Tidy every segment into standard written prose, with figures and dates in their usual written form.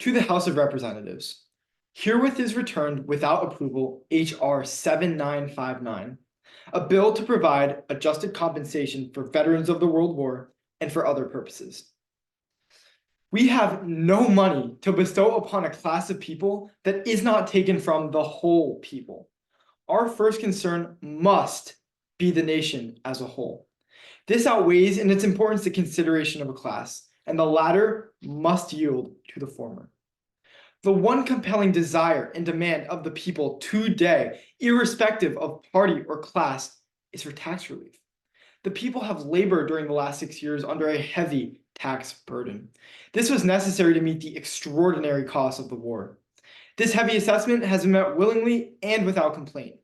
To the House of Representatives. Herewith is returned without approval H.R. 7959, a bill to provide adjusted compensation for veterans of the World War and for other purposes. We have no money to bestow upon a class of people that is not taken from the whole people. Our first concern must be the nation as a whole. This outweighs in its importance the consideration of a class, and the latter must yield to the former. The one compelling desire and demand of the people today, irrespective of party or class, is for tax relief. The people have labored during the last 6 years under a heavy tax burden. This was necessary to meet the extraordinary costs of the war. This heavy assessment has been met willingly and without complaint.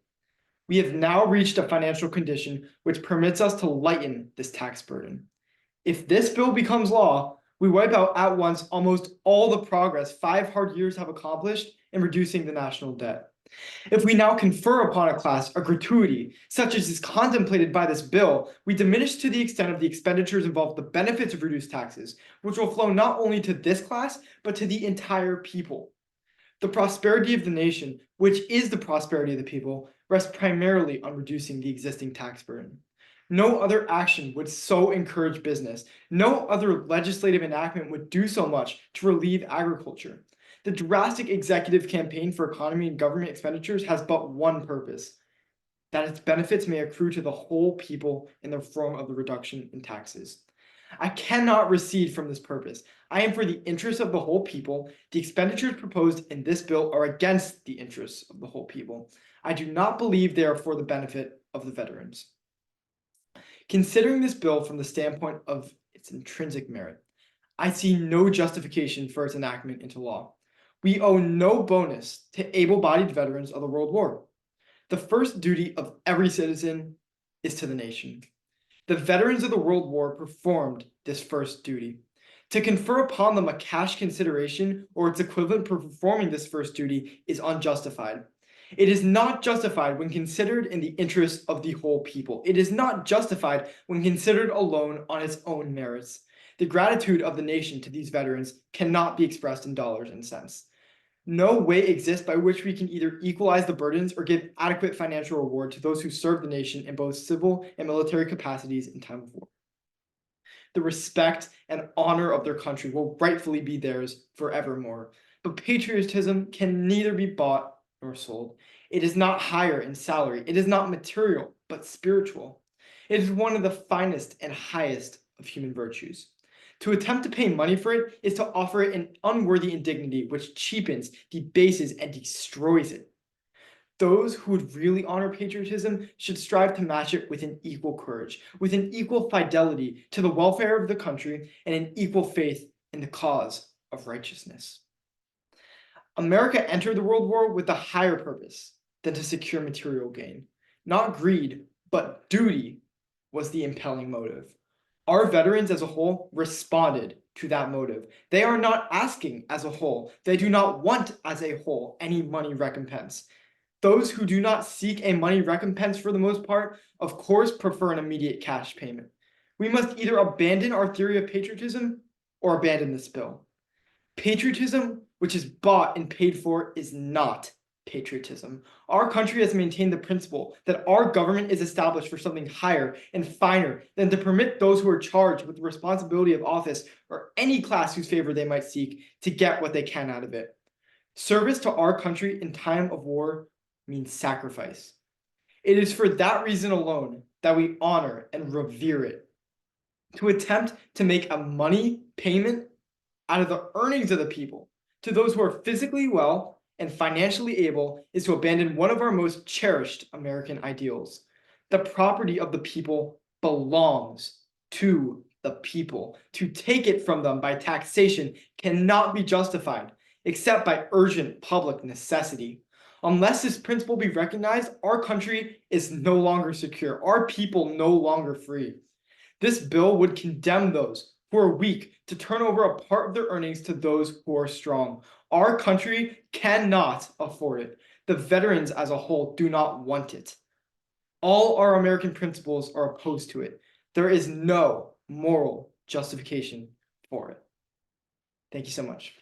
We have now reached a financial condition which permits us to lighten this tax burden. If this bill becomes law, we wipe out at once almost all the progress 5 hard years have accomplished in reducing the national debt. If we now confer upon a class a gratuity, such as is contemplated by this bill, we diminish to the extent of the expenditures involved the benefits of reduced taxes, which will flow not only to this class, but to the entire people. The prosperity of the nation, which is the prosperity of the people, rests primarily on reducing the existing tax burden. No other action would so encourage business. No other legislative enactment would do so much to relieve agriculture. The drastic executive campaign for economy and government expenditures has but one purpose: that its benefits may accrue to the whole people in the form of the reduction in taxes. I cannot recede from this purpose. I am for the interests of the whole people. The expenditures proposed in this bill are against the interests of the whole people. I do not believe they are for the benefit of the veterans. Considering this bill from the standpoint of its intrinsic merit, I see no justification for its enactment into law. We owe no bonus to able-bodied veterans of the World War. The first duty of every citizen is to the nation. The veterans of the World War performed this first duty. To confer upon them a cash consideration or its equivalent for performing this first duty is unjustified. It is not justified when considered in the interests of the whole people. It is not justified when considered alone on its own merits. The gratitude of the nation to these veterans cannot be expressed in dollars and cents. No way exists by which we can either equalize the burdens or give adequate financial reward to those who serve the nation in both civil and military capacities in time of war. The respect and honor of their country will rightfully be theirs forevermore, but patriotism can neither be bought nor sold. It is not higher in salary. It is not material, but spiritual. It is one of the finest and highest of human virtues. To attempt to pay money for it is to offer it an unworthy indignity which cheapens, debases, and destroys it. Those who would really honor patriotism should strive to match it with an equal courage, with an equal fidelity to the welfare of the country, and an equal faith in the cause of righteousness. America entered the World War with a higher purpose than to secure material gain. Not greed, but duty was the impelling motive. Our veterans as a whole responded to that motive. They are not asking as a whole. They do not want as a whole any money recompense. Those who do not seek a money recompense for the most part, of course, prefer an immediate cash payment. We must either abandon our theory of patriotism or abandon this bill. Patriotism, which is bought and paid for, is not patriotism. Our country has maintained the principle that our government is established for something higher and finer than to permit those who are charged with the responsibility of office or any class whose favor they might seek to get what they can out of it. Service to our country in time of war means sacrifice. It is for that reason alone that we honor and revere it. To attempt to make a money payment out of the earnings of the people to those who are physically well and financially able is to abandon one of our most cherished American ideals. The property of the people belongs to the people. To take it from them by taxation cannot be justified except by urgent public necessity. Unless this principle be recognized, our country is no longer secure, our people no longer free. This bill would condemn those who are weak to turn over a part of their earnings to those who are strong. Our country cannot afford it. The veterans as a whole do not want it. All our American principles are opposed to it. There is no moral justification for it. Thank you so much.